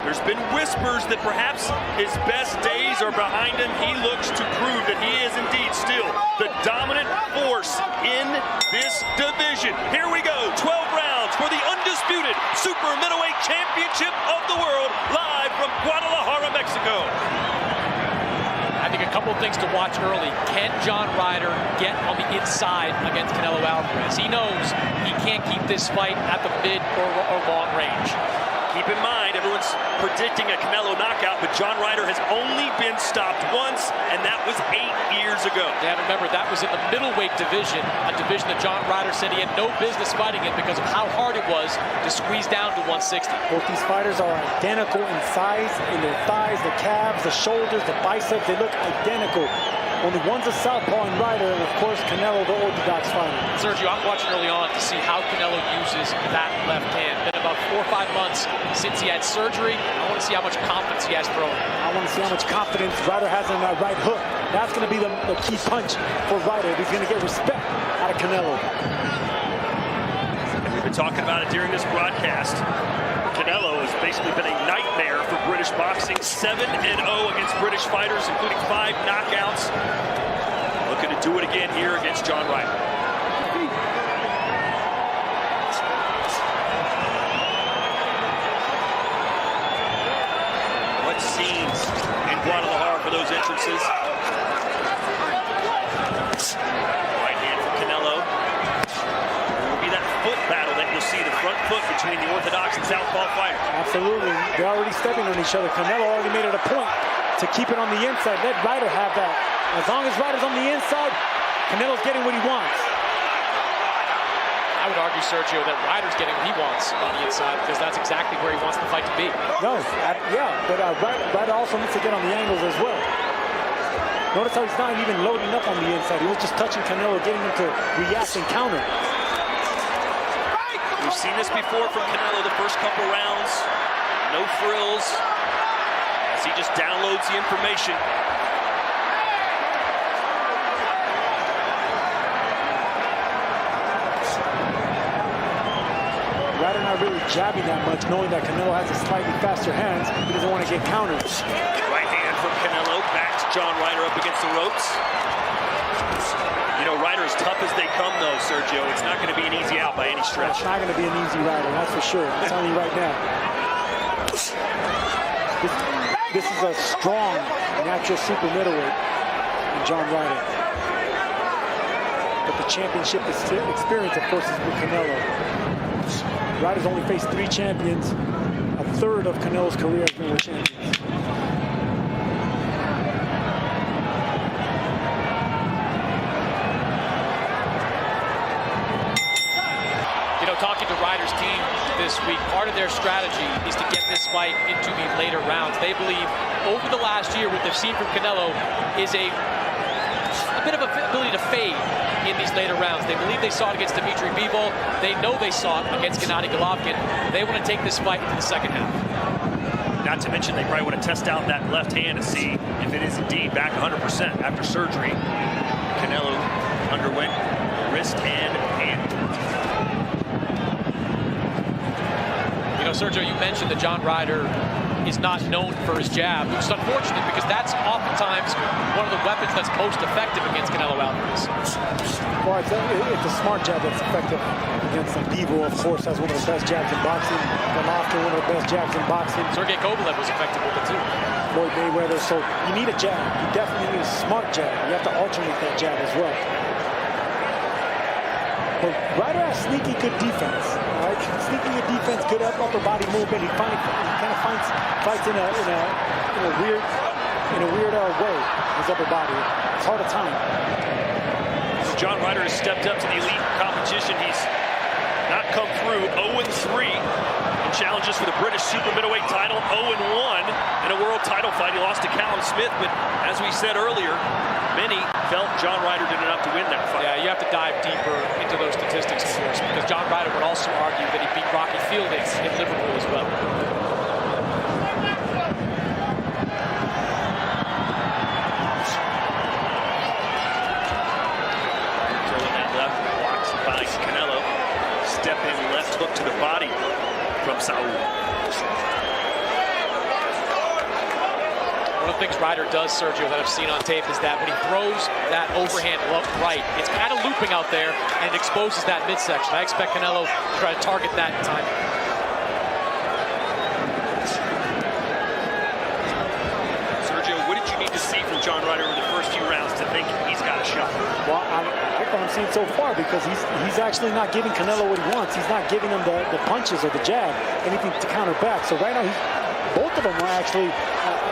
There's been whispers that perhaps his best days are behind him. He looks to prove that he is indeed still the dominant force in this division. Here we go, 12 rounds for the undisputed super middleweight championship of the world, live from Guadalajara, Mexico. I think a couple of things to watch early. Can John Ryder get on the inside against Canelo Alvarez? He knows he can't keep this fight at the mid or long range. Keep in mind, everyone's predicting a Canelo knockout, but John Ryder has only been stopped once, and that was 8 years ago. Yeah, remember, that was in the middleweight division, a division that John Ryder said he had no business fighting in because of how hard it was to squeeze down to 160. Both these fighters are identical in size, in their thighs, the calves, the shoulders, the biceps. They look identical. Only one's a southpaw in Ryder, and of course Canelo, the orthodox fighter. Sergio, I'm watching early on to see how Canelo uses that left hand. Been about 4 or 5 months since he had surgery. I want to see how much confidence he has throwing. I want to see how much confidence Ryder has in that right hook. That's going to be the key punch for Ryder. He's going to get respect out of Canelo. And we've been talking about it during this broadcast. Canelo has basically been a nightmare for British boxing. 7-0 against British fighters, including 5 knockouts. Looking to do it again here against John Ryder. What scenes in Guadalajara for those entrances. Right hand for Canelo. There will be that foot battle that you'll see, the front foot between the orthodox and southpaw fighters. Absolutely. They're already stepping on each other. Canelo already made it a point to keep it on the inside. Let Ryder have that. As long as Ryder's on the inside, Canelo's getting what he wants. I would argue, Sergio, that Ryder's getting what he wants on the inside because that's exactly where he wants the fight to be. No, yeah, but Ryder also needs to get on the angles as well. Notice how he's not even loading up on the inside. He was just touching Canelo, getting him to react and counter. We've seen this before from Canelo the first couple rounds. No frills as he just downloads the information. Ryder not really jabbing that much, knowing that Canelo has a slightly faster hands. He doesn't want to get countered. Right hand from Canelo, back to John Ryder up against the ropes. You know, Ryder, as tough as they come, though, Sergio, it's not going to be an easy out by any stretch. It's not going to be an easy Ryder, that's for sure. I'm telling you right now. This is a strong, natural super middleweight in John Ryder. But the championship experience, of course, is with Canelo. Ryder's only faced 3 champions. A third of Canelo's career has been with champions. Talking to Ryder's team this week, part of their strategy is to get this fight into the later rounds. They believe over the last year, what they've seen from Canelo is a bit of ability to fade in these later rounds. They believe they saw it against Dmitry Bivol. They know they saw it against Gennady Golovkin. They want to take this fight into the second half. Not to mention they probably want to test out that left hand to see if it is indeed back 100% after surgery. Canelo underwent wrist and hand. Sergio, you mentioned that John Ryder is not known for his jab, which is unfortunate because that's oftentimes one of the weapons that's most effective against Canelo Alvarez. Well, it's a smart jab that's effective against him. Bivol, of course, has one of the best jabs in boxing. Golovkin, one of the best jabs in boxing. Sergey Kovalev was effective with it too. Floyd Mayweather. So you need a jab. You definitely need a smart jab. You have to alternate that jab as well. But Ryder has sneaky good defense. Right? Sneaky good defense, good upper body movement. He kind of fights in a weird way. His upper body. It's hard to time. John Ryder has stepped up to the elite competition. He's not come through. 0-3 in challenges for the British super middleweight title. 0-1 in a world title fight. He lost to Callum Smith, but as we said earlier, many felt John Ryder did enough to win that fight. Yeah, you have to dive deeper into those statistics, of course, because John Ryder would also argue that he beat Rocky Fielding in Liverpool as well. Throwing that left, blocks by Canelo. Step in left hook to the body from Saul. One of the things Ryder does, Sergio, that I've seen on tape is that when he throws that overhand left right, it's kind of looping out there and it exposes that midsection. I expect Canelo to try to target that in time. Sergio, what did you need to see from John Ryder in the first few rounds to think he's got a shot? Well, I like what I'm seeing so far, because he's actually not giving Canelo what he wants. He's not giving him the punches or the jab, anything to counter back. So right now, both of them are actually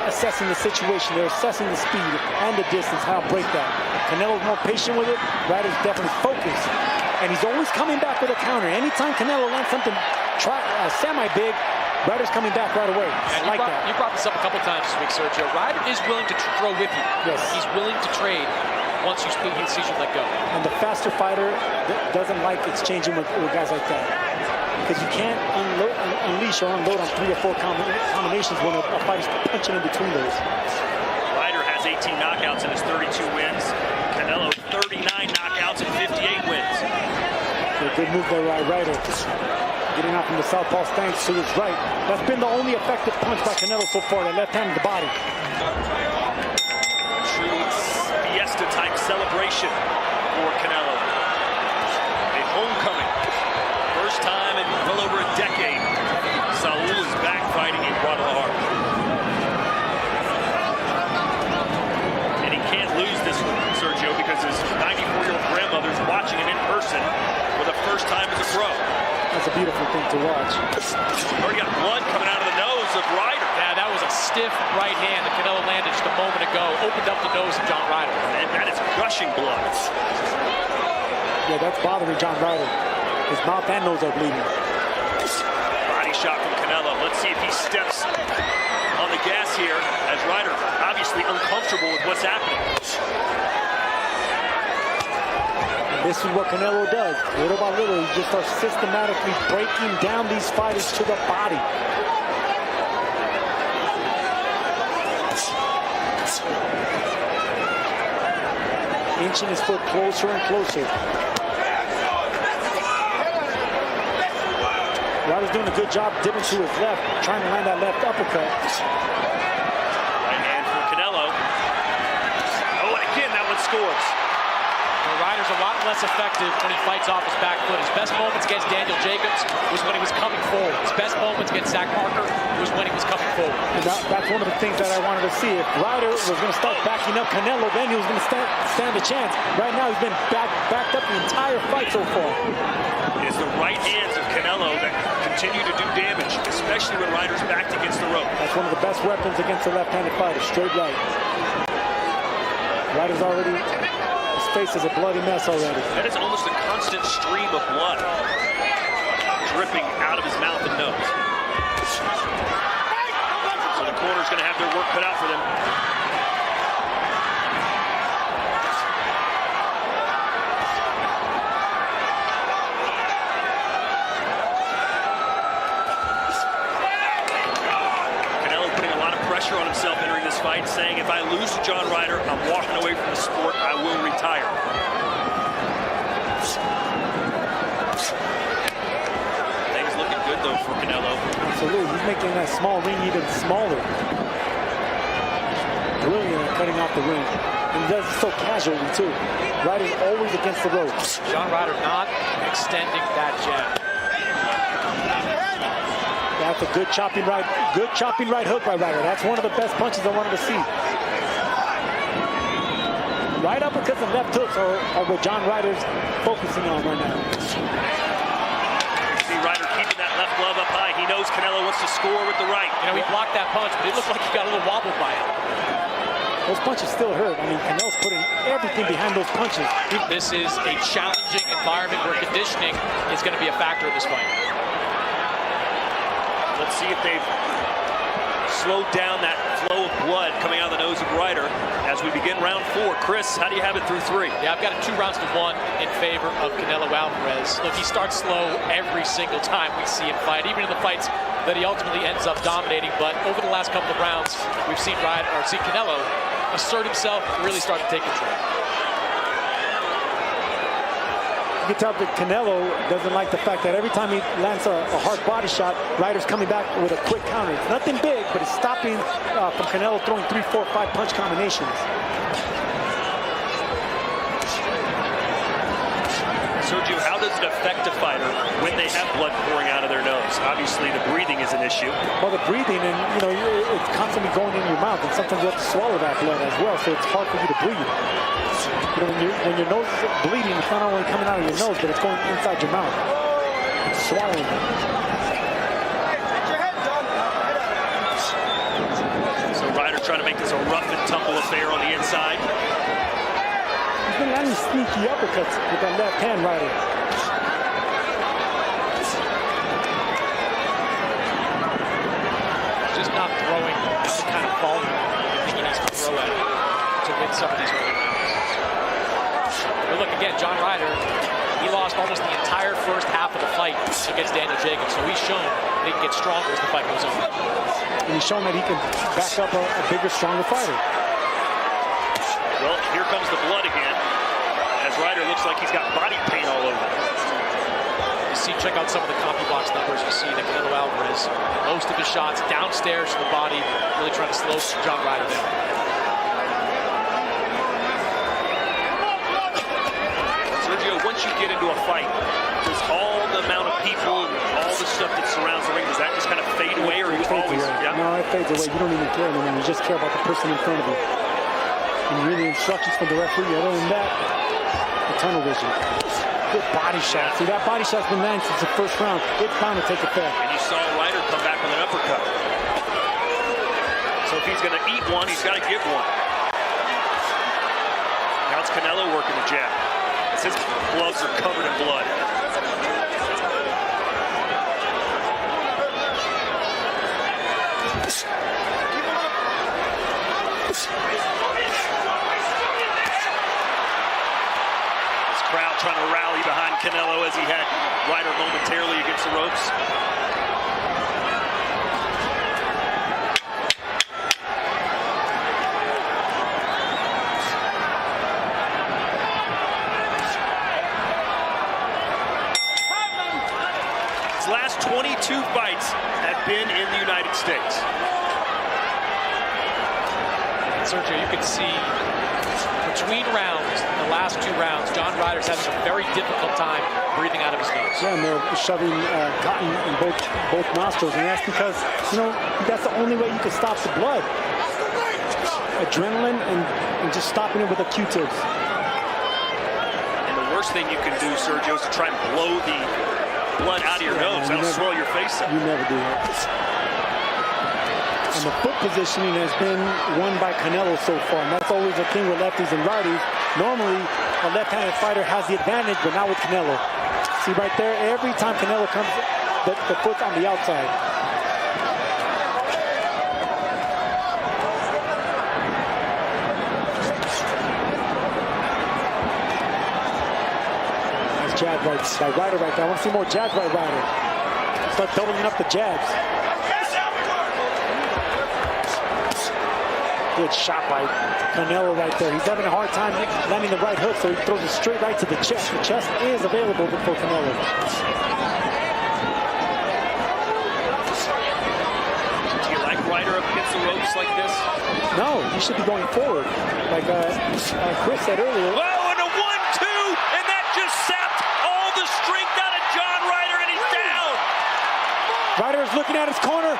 assessing the situation. They're assessing the speed and the distance, how to break that. Canelo's more patient with it. Ryder's definitely focused. And he's always coming back with a counter. Anytime Canelo lands something semi-big, Ryder's coming back right away. And you brought this up a couple times this week, Sergio. Ryder is willing to throw with you. Yes. He's willing to trade once he sees you let go. And the faster fighter doesn't like exchanging with guys like that. Because you can't unleash or unload on 3 or 4 combinations when a fighter's punching in between those. Ryder has 18 knockouts in his 32 wins. Canelo 39 knockouts and 58 wins. A good move there by Ryder. Getting out from the southpaw stance to his right. That's been the only effective punch by Canelo so far, that left hand to the body. True fiesta-type celebration for Canelo. A homecoming. First time in well over a decade, Saul is back fighting in Guadalajara. And he can't lose this one, Sergio, because his 94-year-old grandmother's watching him in person for the first time as a pro. That's a beautiful thing to watch. Already got blood coming out of the nose of Ryder. Yeah, that was a stiff right hand that Canelo landed just a moment ago. Opened up the nose of John Ryder. And that is gushing blood. Yeah, that's bothering John Ryder. His mouth and nose are bleeding. Body shot from Canelo. Let's see if he steps on the gas here, as Ryder obviously uncomfortable with what's happening. And this is what Canelo does. Little by little, he just starts systematically breaking down these fighters to the body. Inching his foot closer and closer. Ryder's doing a good job dipping to his left, trying to land that left uppercut. Right hand for Canelo. Oh, and again, that one scores. Ryder's a lot less effective when he fights off his back foot. His best moments against Daniel Jacobs was when he was coming forward. His best moments against Zach Parker was when he was coming forward. And that's one of the things that I wanted to see. If Ryder was going to start backing up Canelo, then he was going to stand a chance. Right now, he's been backed up the entire fight so far. It's the right hands of Canelo that continue to do damage, especially when Ryder's backed against the rope. That's one of the best weapons against a left-handed fighter, straight right. Ryder's already... His face is a bloody mess already. That is almost a constant stream of blood dripping out of his mouth and nose. So the corner's going to have their work cut out for them. Canelo putting a lot of pressure on himself entering this fight, saying if I lose to John Ryder, I'm walking away from the sport. I will retire. Things looking good though for Canelo. Absolutely, he's making that small ring even smaller. Brilliant at cutting off the ring. And he does it so casually too. Ryder's always against the ropes. John Ryder not extending that jab. That's a good chopping right hook by Ryder. That's one of the best punches I wanted to see. Right uppercuts and left hooks are what John Ryder's focusing on right now. See Ryder keeping that left glove up high. He knows Canelo wants to score with the right. You know, he blocked that punch, but it looked like he got a little wobbled by it. Those punches still hurt. I mean, Canelo's putting everything behind those punches. This is a challenging environment where conditioning is going to be a factor in this fight. Let's see if they've slowed down that flow of blood coming out of the nose of Ryder as we begin round 4. Chris, how do you have it through 3? Yeah, I've got it 2 rounds to 1 in favor of Canelo Alvarez. Look, he starts slow every single time we see him fight, even in the fights that he ultimately ends up dominating. But over the last couple of rounds, we've seen Canelo assert himself, really start to take control. You can tell that Canelo doesn't like the fact that every time he lands a hard body shot, Ryder's coming back with a quick counter. It's nothing big, but it's stopping from Canelo throwing 3, 4, 5 punch combinations. Sergio, how does it affect a fighter when they have blood pouring out of their nose? Obviously, the breathing is an issue. Well, the breathing, and it's constantly going in your mouth, and sometimes you have to swallow that blood as well, so it's hard for you to breathe. When your nose is bleeding, it's not only coming out of your nose, but it's going inside your mouth. It's swallowing it. So Ryder trying to make this a rough and tumble affair on the inside. He's been landing sneaky uppercuts with that left hand, Ryder. Just not throwing the kind of volume I think he needs to throw at to win some of these early rounds. But look, again, John Ryder, he lost almost the entire first half of the fight against Daniel Jacobs, so he's shown that he can get stronger as the fight goes on. And he's shown that he can back up a bigger, stronger fighter. Well, here comes the blood again, as Ryder looks like he's got body paint all over. You see, check out some of the CompuBox numbers. You see that Canelo Alvarez, most of his shots downstairs to the body, really trying to slow John Ryder down. Sergio, once you get into a fight, does all the amount of people and all the stuff that surrounds the ring, does that just kind of fade away, or are you always... Yeah? No, it fades away. You don't even care anymore. You just care about the person in front of you. And really instructions from the referee. Other than that, the tunnel vision. Good body shot. See, that body shot's been landing since the first round. It's bound to take effect. And you saw Ryder come back with an uppercut. So if he's going to eat one, he's got to give one. Now it's Canelo working the jab. His gloves are covered in blood. Crowd trying to rally behind Canelo as he had Ryder momentarily against the ropes. His last 22 fights have been in the United States. Sergio, you can see between rounds, the last 2 rounds, John Ryder's having a very difficult time breathing out of his nose. Yeah, and they're shoving cotton in both nostrils, and that's because, that's the only way you can stop the blood. Adrenaline and just stopping it with the Q-tips. And the worst thing you can do, Sergio, is to try and blow the blood out of your nose. That'll swell your face up. You never do that. And the foot positioning has been won by Canelo so far, and that's always a thing with lefties and righties. Normally, a left-handed fighter has the advantage, but not with Canelo. See right there, every time Canelo comes, the foot's on the outside. Nice jab by Ryder right there. I want to see more jabs by Ryder. Start doubling up the jabs. Good shot by Canelo right there. He's having a hard time landing the right hook, so he throws it straight right to the chest. The chest is available for Canelo. Do you like Ryder up against the ropes like this? No, he should be going forward. Like Chris said earlier. Oh, and a 1-2, and that just sapped all the strength out of John Ryder, and he's down. Ryder is looking at his corner.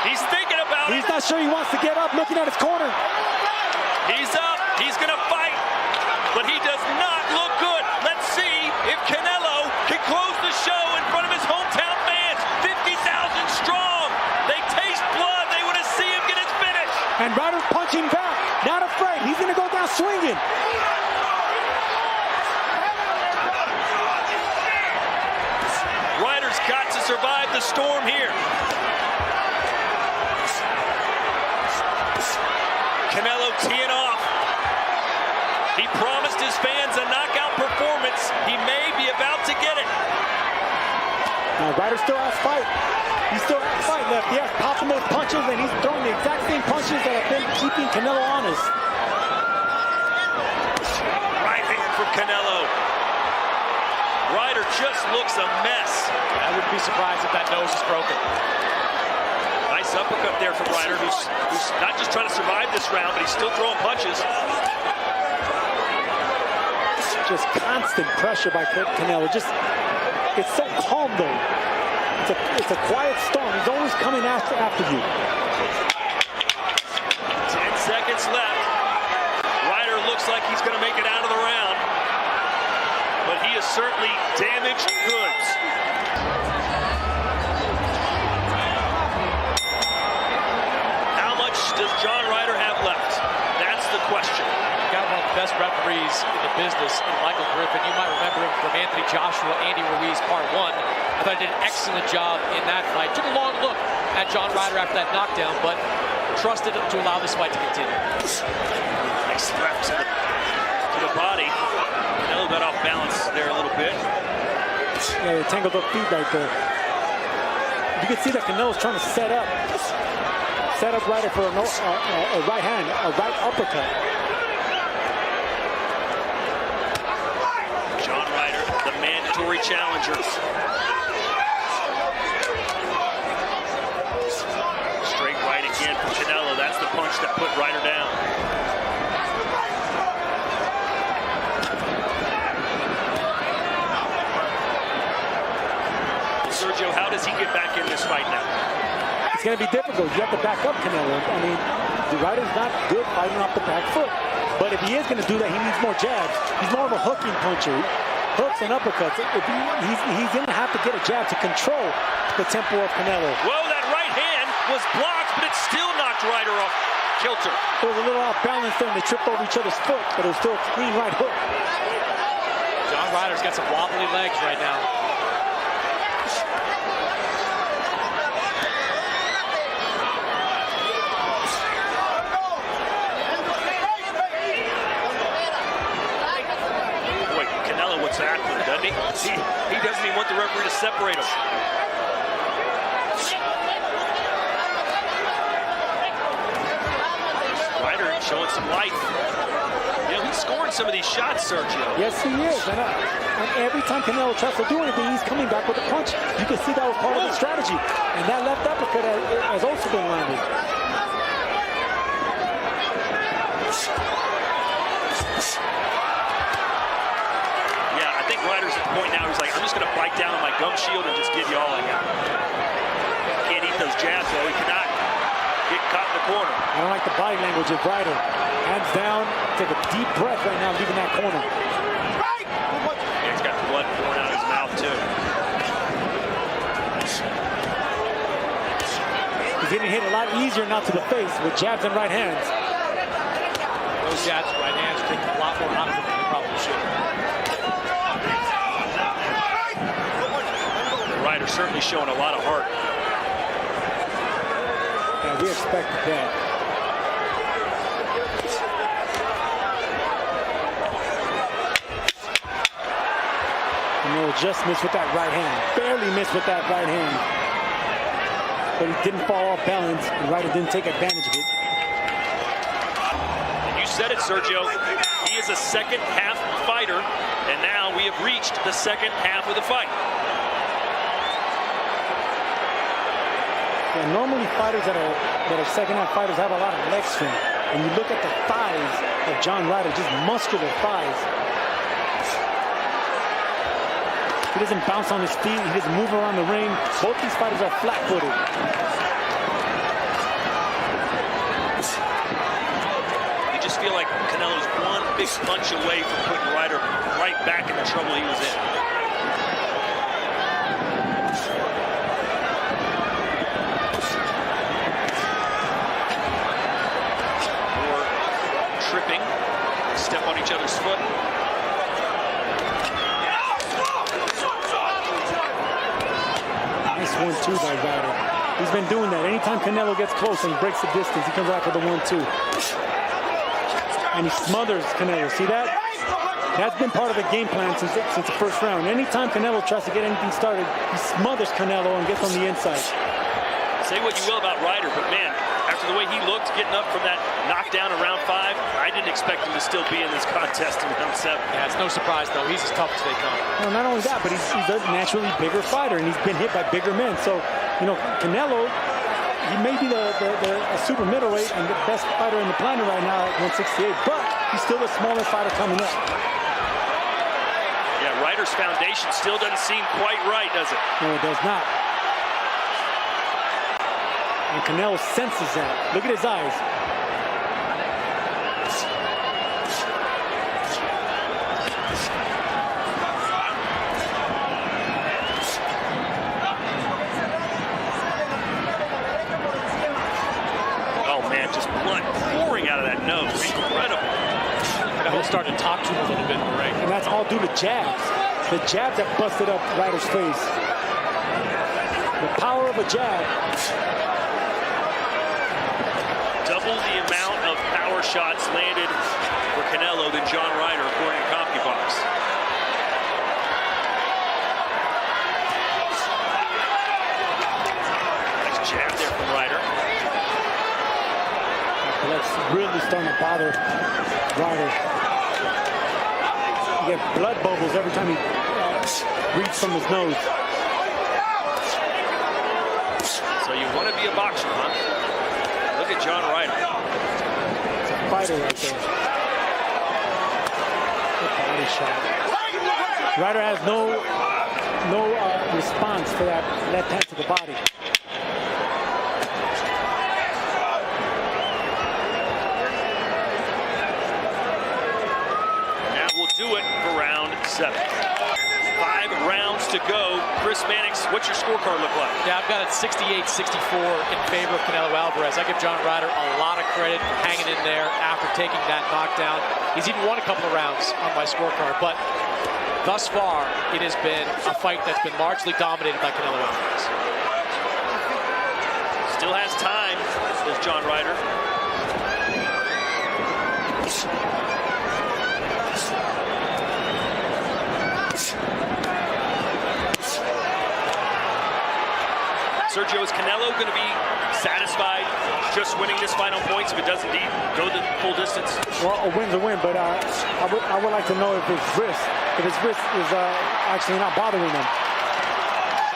He's thinking about it. He's not sure he wants to get up, looking at his corner. He's up. He's going to fight. But he does not look good. Let's see if Canelo can close the show in front of his hometown fans. 50,000 strong. They taste blood. They want to see him get his finish. And Ryder's punching back. Not afraid. He's going to go down swinging. Ryder's got to survive the storm here. Canelo teeing off. He promised his fans a knockout performance. He may be about to get it. Now Ryder still has fight. He still has fight left. He has popping those punches, and he's throwing the exact same punches that have been keeping Canelo honest. Right hand from Canelo. looks a mess. I wouldn't be surprised if that nose is broken. Nice uppercut there from Ryder, who's not just trying to survive this round, but he's still throwing punches. Just constant pressure by Canelo. It's so calm though. It's a quiet storm. He's always coming after you. 10 seconds left. Ryder looks like he's going to make it out of the round, but he is certainly damaged goods. How much does John Ryder have left? That's the question. Got one of the best referees in the business in Michael Griffin. You might remember him from Anthony Joshua, Andy Ruiz, part 1. I thought he did an excellent job in that fight. Took a long look at John Ryder after that knockdown, but trusted him to allow this fight to continue. Nice left to the body. Canelo got off balance there a little bit. Yeah, they tangled up feet right there. You can see that Canelo's trying to set up Ryder for a right hand, a right uppercut. John Ryder, the mandatory challenger. Straight right again from Canelo. That's the punch that put Ryder down. Sergio, how does he get back in this fight now? It's going to be difficult. You have to back up Canelo. I mean, Ryder's not good fighting off the back foot. But if he is going to do that, he needs more jabs. He's more of a hooking puncher. Hooks and uppercuts. He's going to have to get a jab to control the tempo of Canelo. Whoa, that right hand was blocked, but it still knocked Ryder off kilter. It was a little off balance there, and they tripped over each other's foot, but it was still a clean right hook. John Ryder's got some wobbly legs right now. Doesn't he? He doesn't even want the referee to separate him. Ryder showing some life. You know, he's scoring some of these shots, Sergio. Yes, he is. And every time Canelo tries to do anything, he's coming back with a punch. You can see that was part of the strategy. And that left uppercut has also been landed. Ryder's at the point now, he's like, I'm just going to bite down on my gum shield and just give you all I got. Can't eat those jabs, though. He cannot get caught in the corner. I don't like the body language of Ryder. Hands down, take a deep breath right now, leaving that corner. Yeah, he's got blood pouring out of his mouth, too. He's getting hit a lot easier now to the face with jabs and right hands. Those jabs and right hands take a lot more out of him than they probably should. Ryder's certainly showing a lot of heart. Yeah, we expected that. Canelo just missed with that right hand. Barely missed with that right hand. But he didn't fall off balance, and Ryder didn't take advantage of it. And you said it, Sergio. He is a second half fighter, and now we have reached the second half of the fight. Yeah, normally fighters that are second half fighters have a lot of leg strength. And you look at the thighs of John Ryder, just muscular thighs. He doesn't bounce on his feet. He doesn't move around the ring. Both these fighters are flat-footed. You just feel like Canelo's one big punch away from putting Ryder right back in the trouble he was in. Tripping, step on each other's foot. Nice 1-2 by Ryder. He's been doing that. Anytime Canelo gets close and breaks the distance, he comes out for the 1-2. And he smothers Canelo. See that? That's been part of the game plan since the first round. Anytime Canelo tries to get anything started, he smothers Canelo and gets on the inside. Say what you will about Ryder, but man, after the way he looked getting up from that knockdown in round 5, I didn't expect expect him to still be in this contest in round 7. Yeah, it's no surprise, though. He's as tough as they come. Well, not only that, but he's a naturally bigger fighter, and he's been hit by bigger men. So, you know, Canelo, he may be a super middleweight and the best fighter in the planet right now at 168, but he's still the smaller fighter coming up. Yeah, Ryder's foundation still doesn't seem quite right, does it? No, it does not. And Canelo senses that. Look at his eyes. Oh man, just blood pouring out of that nose. Incredible. He'll start to talk to him a little bit, right? And that's all due to jabs. The jabs that busted up Ryder's face. The power of a jab. Double the amount of power shots landed for Canelo than John Ryder, according to CompuBox. Nice jab there from Ryder. That's really starting to bother Ryder. You get blood bubbles every time he breathes from his nose. So you want to be a boxer, huh? Look at John Ryder. It's a fighter right there. Good body shot. Ryder has no response for that left hand to the body. That will do it for round 7. 5 rounds to go. Chris Mannix, what's your scorecard look like? Yeah, I've got it 68-64 in favor of Canelo Alvarez. I give John Ryder a lot of credit for hanging in there after taking that knockdown. He's even won a couple of rounds on my scorecard, but thus far, it has been a fight that's been largely dominated by Canelo Alvarez. Still has time, says John Ryder. Sergio, is Canelo going to be satisfied just winning this fight on points if it does indeed go the full distance? Well, a win's a win, but I would like to know if his wrist is actually not bothering him.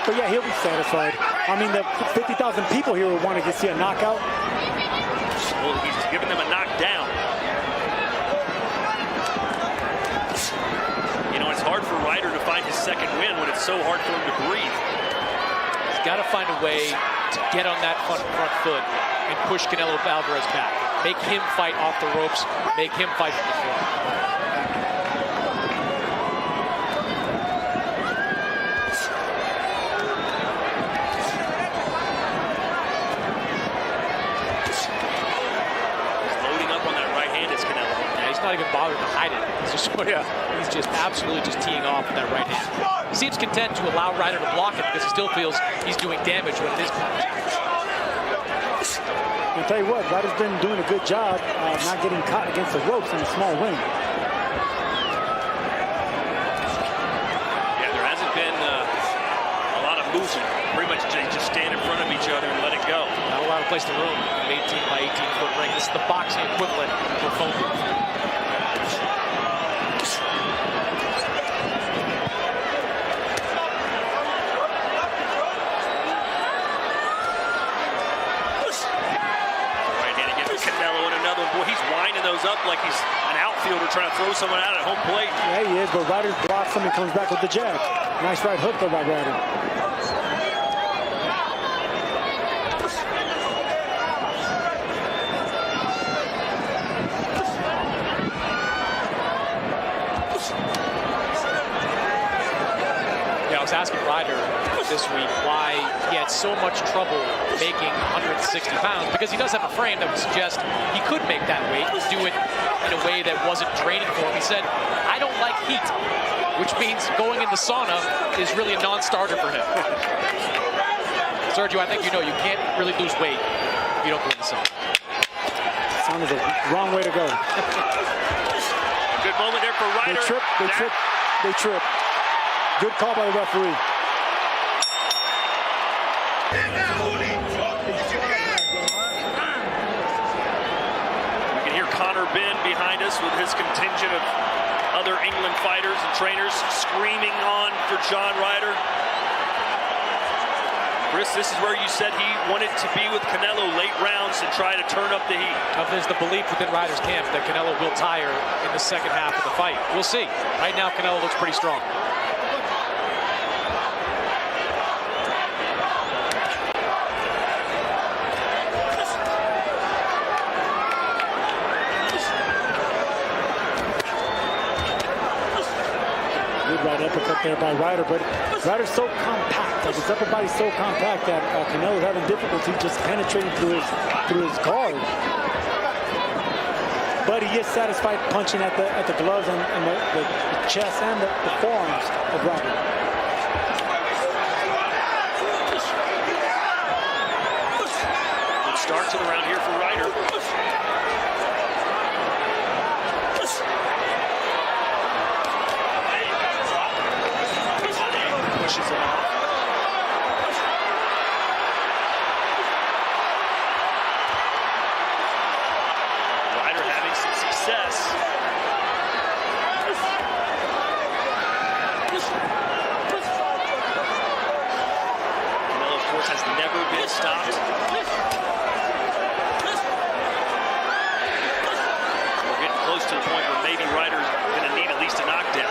But yeah, he'll be satisfied. I mean, the 50,000 people here would want to see a knockout. Well, he's giving them a knockdown. You know, it's hard for Ryder to find his second win when it's so hard for him to breathe. Got to find a way to get on that front foot and push Canelo Alvarez back. Make him fight off the ropes. Make him fight from the floor. He's loading up on that right hand, is Canelo. Yeah, he's not even bothered to hide it. He's just absolutely just teeing off with that right hand. He seems content to allow Ryder to block it because he still feels he's doing damage with his punch. I'll tell you what, Ryder's been doing a good job not getting caught against the ropes in a small ring. Yeah, there hasn't been a lot of movement. Pretty much they just stand in front of each other and let it go. Not a lot of place to room. An 18 by 18 foot ring. This is the boxing equivalent for phone booth. Boy, he's winding those up like he's an outfielder trying to throw someone out at home plate. Yeah, he is, but Ryder blocks him and comes back with the jab. Nice right hook though by Ryder. Yeah, I was asking Ryder this week why he had so much trouble making 160 pounds, because he does have a frame that would suggest he could make that weight, do it in a way that wasn't draining for him. He said, I don't like heat, which means going in the sauna is really a non-starter for him. Sergio, I think you know you can't really lose weight if you don't go in the sauna. Sauna is the wrong way to go. Good moment there for Ryder. They trip. Good call by the referee. You can hear Conor Benn behind behind us with his contingent of other England fighters and trainers screaming on for John Ryder. Chris, this is where you said he wanted to be with Canelo late rounds to try to turn up the heat. There's the belief within Ryder's camp that Canelo will tire in the second half of the fight. We'll see. Right now, Canelo looks pretty strong. Right uppercut there by Ryder, but Ryder's so compact. Like his upper body's so compact that Canelo's having difficulty just penetrating through his guard. But he is satisfied punching at the gloves and the chest and the forearms of Ryder. Good start to the round here for Ryder. Pushes him off. Ryder having some success. Canelo, of course, has never been stopped. We're getting close to the point where maybe Ryder's going to need at least a knockdown.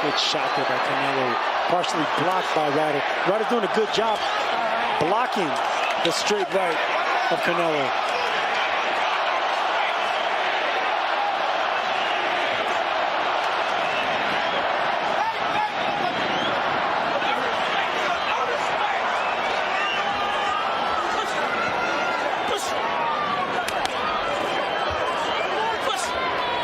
Good shot there by Canelo, partially blocked by Ryder. Ryder's doing a good job blocking the straight right of Canelo.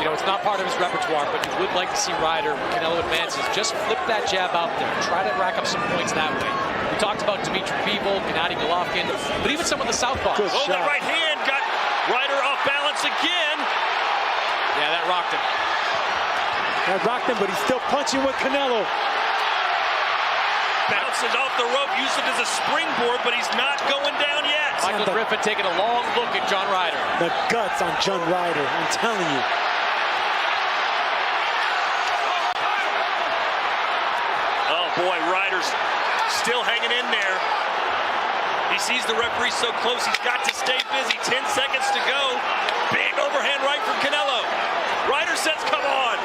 It's not part of his repertoire, but you would like to see Ryder, when Canelo advances, just flip that jab out there. Try to rack up some points that way. We talked about Dmitry Bivol, Gennady Golovkin, but even some of the southpaws. Oh, that right hand got Ryder off balance again. Yeah, that rocked him. That rocked him, but he's still punching with Canelo. Bounces off the rope, used it as a springboard, but he's not going down yet. Michael Griffin taking a long look at John Ryder. The guts on John Ryder, I'm telling you. Boy, Ryder's still hanging in there. He sees the referee so close, he's got to stay busy. 10 seconds to go. Big overhand right from Canelo. Ryder says, come on.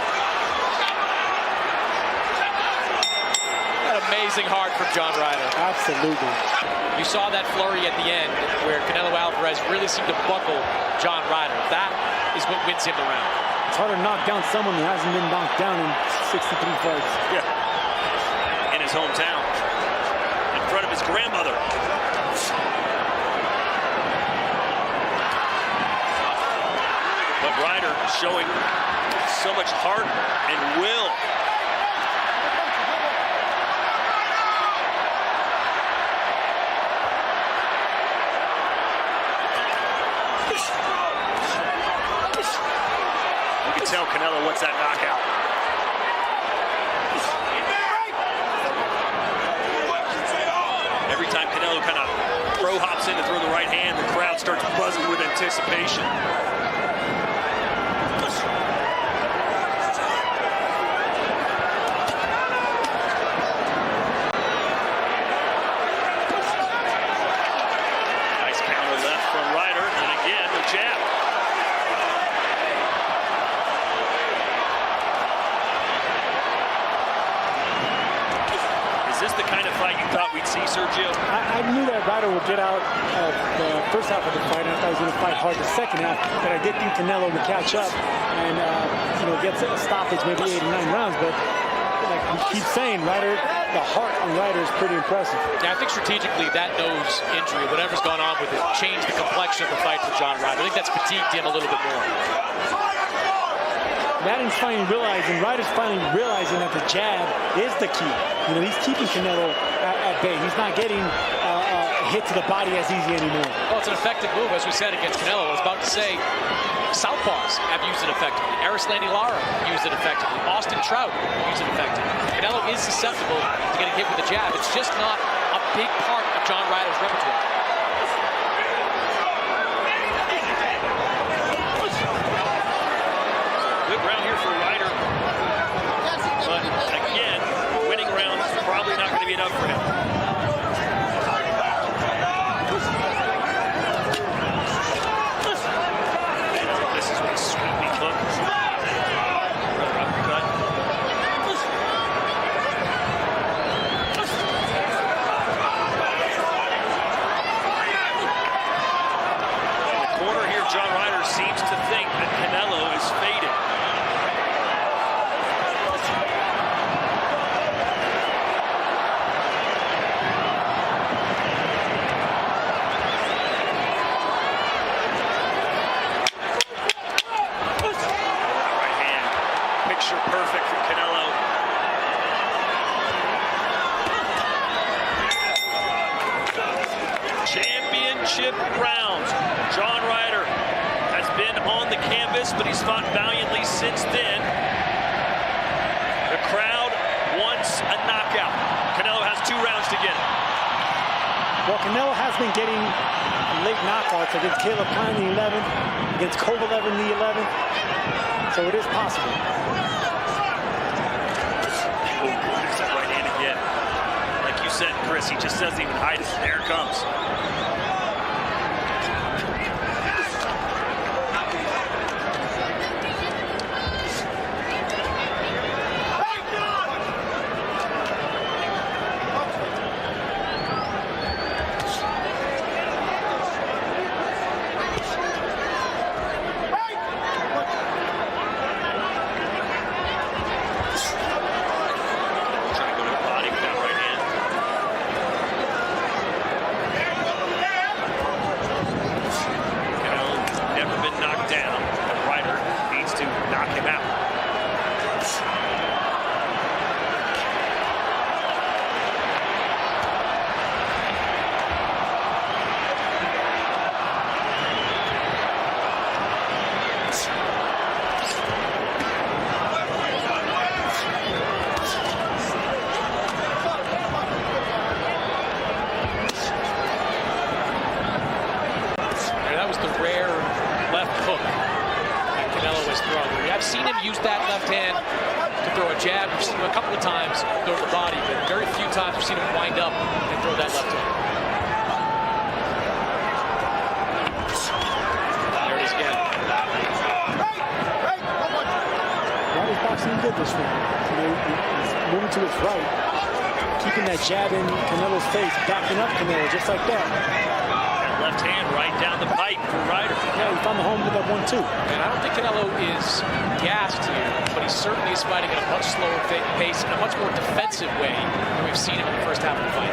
An amazing heart from John Ryder. Absolutely. You saw that flurry at the end where Canelo Alvarez really seemed to buckle John Ryder. That is what wins him the round. It's hard to knock down someone that hasn't been knocked down in 63 fights. Yeah. In his hometown, in front of his grandmother. But Ryder showing so much heart and will. You can tell Canelo what's that knockout. Every time Canelo kind of throw hops in to throw the right hand, the crowd starts buzzing with anticipation. Nice counter left from Ryder, and again the jab. Is this the kind of fight you thought we'd see, Sergio? I knew that Ryder would get out of the first half of the fight, and I thought he was going to fight hard the second half, but I did think Canelo would catch up and get a stoppage, maybe 8 or 9 rounds, but like I keep saying, Ryder, the heart on Ryder is pretty impressive. Yeah, I think strategically that nose injury, whatever's gone on with it, changed the complexion of the fight for John Ryder. I think that's fatigued him a little bit more. Ryder's finally realizing that the jab is the key. You know, he's keeping Canelo at bay. He's not getting hit to the body as easy anymore. Well, it's an effective move, as we said, against Canelo. I was about to say, southpaws have used it effectively. Arislandi Lara used it effectively. Austin Trout used it effectively. Canelo is susceptible to getting hit with a jab. It's just not a big part of John Ryder's repertoire. Good round here for Ryder. But again, winning rounds probably not going to be enough for him. This is what sweetly cooked. Another uppercut. In the corner here, John Ryder seems to think that Canelo is faded. Perfect for Canelo. Championship rounds. John Ryder has been on the canvas, but he's fought valiantly since then. The crowd wants a knockout. Canelo has 2 rounds to get it. Well, Canelo has been getting late knockouts against Caleb Klein in the 11th, against Kovalev in the 11th, so it is possible. Right hand again. Like you said, Chris, he just doesn't even hide it. There it comes. I've seen him use that left hand to throw a jab. We've seen him a couple of times throw the body, but very few times we've seen him wind up and throw that left hand. There it is again. Ryder's boxing good this round. He's moving to his right, keeping that jab in Canelo's face, backing up Canelo just like that. Left hand right down the pipe for Ryder. Yeah, he found the home with that 1-2. And I don't think Canelo is gassed here, but he certainly is fighting at a much slower pace in a much more defensive way than we've seen him in the first half of the fight.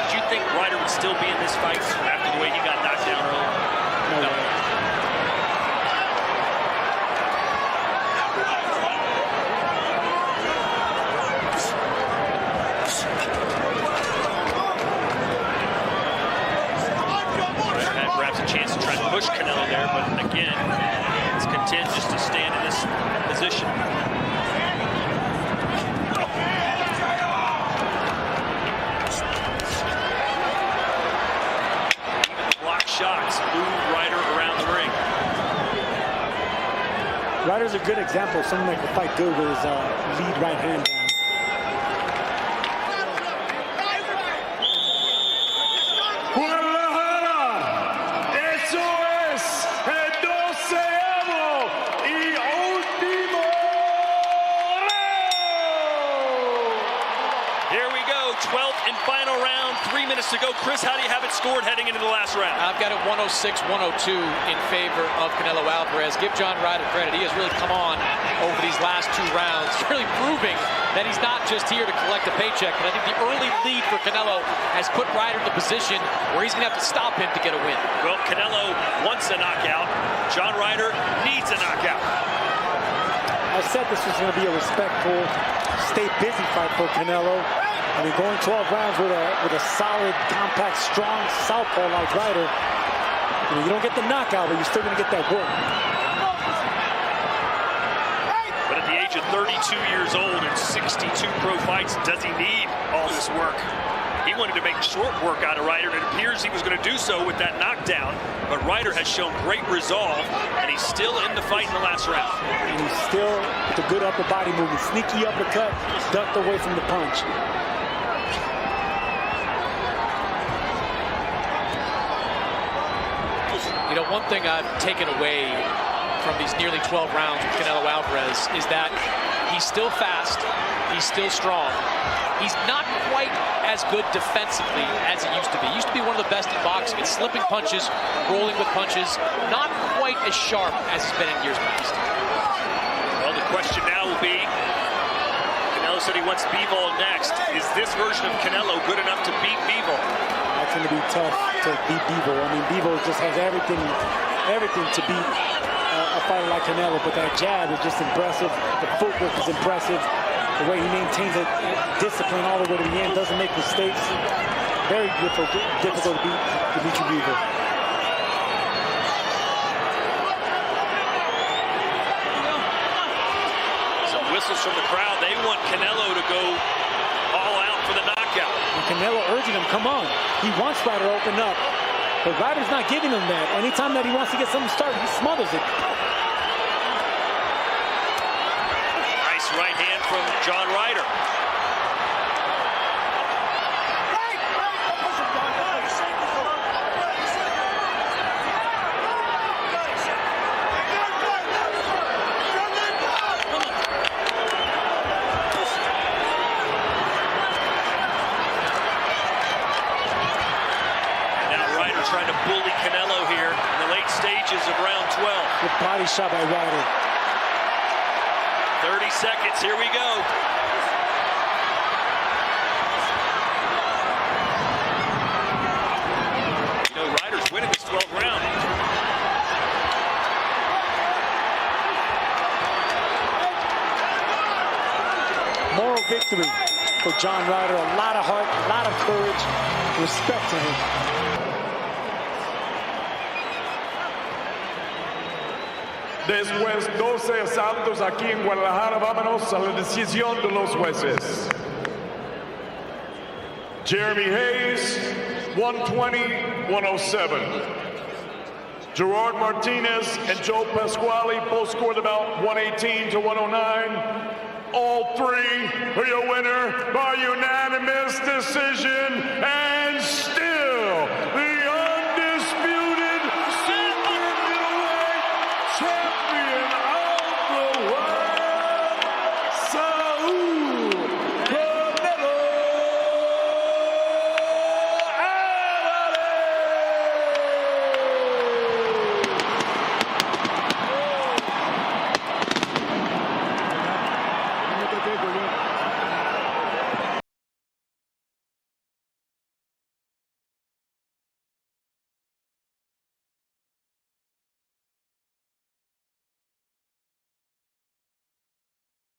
Did you think Ryder would still be in this fight after the way he got knocked down earlier? No. Chance to try and push Canelo there, but again, it's content just to stand in this position. Even the block shots move Ryder around the ring. Ryder's a good example of someone that can fight good with his lead right hand down. To go. Chris, how do you have it scored heading into the last round? I've got it 106-102 in favor of Canelo Alvarez. Give John Ryder credit. He has really come on over these last 2 rounds, really proving that he's not just here to collect a paycheck. But I think the early lead for Canelo has put Ryder in the position where he's going to have to stop him to get a win. Well, Canelo wants a knockout. John Ryder needs a knockout. I said this was going to be a respectful, stay busy fight for Canelo. I mean, going 12 rounds with a solid, compact, strong southpaw like Ryder, you don't get the knockout, but you're still going to get that work. age of 32 years old and 62 pro fights, does he need all this work? He wanted to make short work out of Ryder, and it appears he was going to do so with that knockdown. But Ryder has shown great resolve, and he's still in the fight in the last round. And he's still with a good upper body movement. Sneaky uppercut, ducked away from the punch. You know, one thing I've taken away from these nearly 12 rounds with Canelo Alvarez is that he's still fast, he's still strong. He's not quite as good defensively as he used to be. He used to be one of the best in boxing at slipping punches, rolling with punches, not quite as sharp as he's been in years past. Well, the question now will be, Canelo said he wants Bivol next. Is this version of Canelo good enough to beat Bivol? That's going to be tough to beat Bivol. I mean, Bivol just has everything to beat a fighter like Canelo, but that jab is just impressive. The footwork is impressive. The way he maintains a discipline all the way to the end, doesn't make mistakes. Very difficult to beat Dmitry Bivol. Some whistles from the crowd. They want Canelo to go all out for the knockout. And Canelo urging him, come on. He wants Ryder to open up, but Ryder's not giving him that. Anytime that he wants to get something started, he smothers it. Right hand from John Ryder. Now Ryder trying to bully Canelo here in the late stages of round 12. Good body shot by Ryder. 30 seconds, here we go. You know, Ryder's winning this 12th round. Moral victory for John Ryder. A lot of heart, a lot of courage, respect to him. Después 12 asaltos aquí en Guadalajara, vámonos a la decisión de los jueces. Jeremy Hayes, 120-107. Gerard Martinez and Joe Pasquale both scored about 118-109. All three are your winner by unanimous decision. And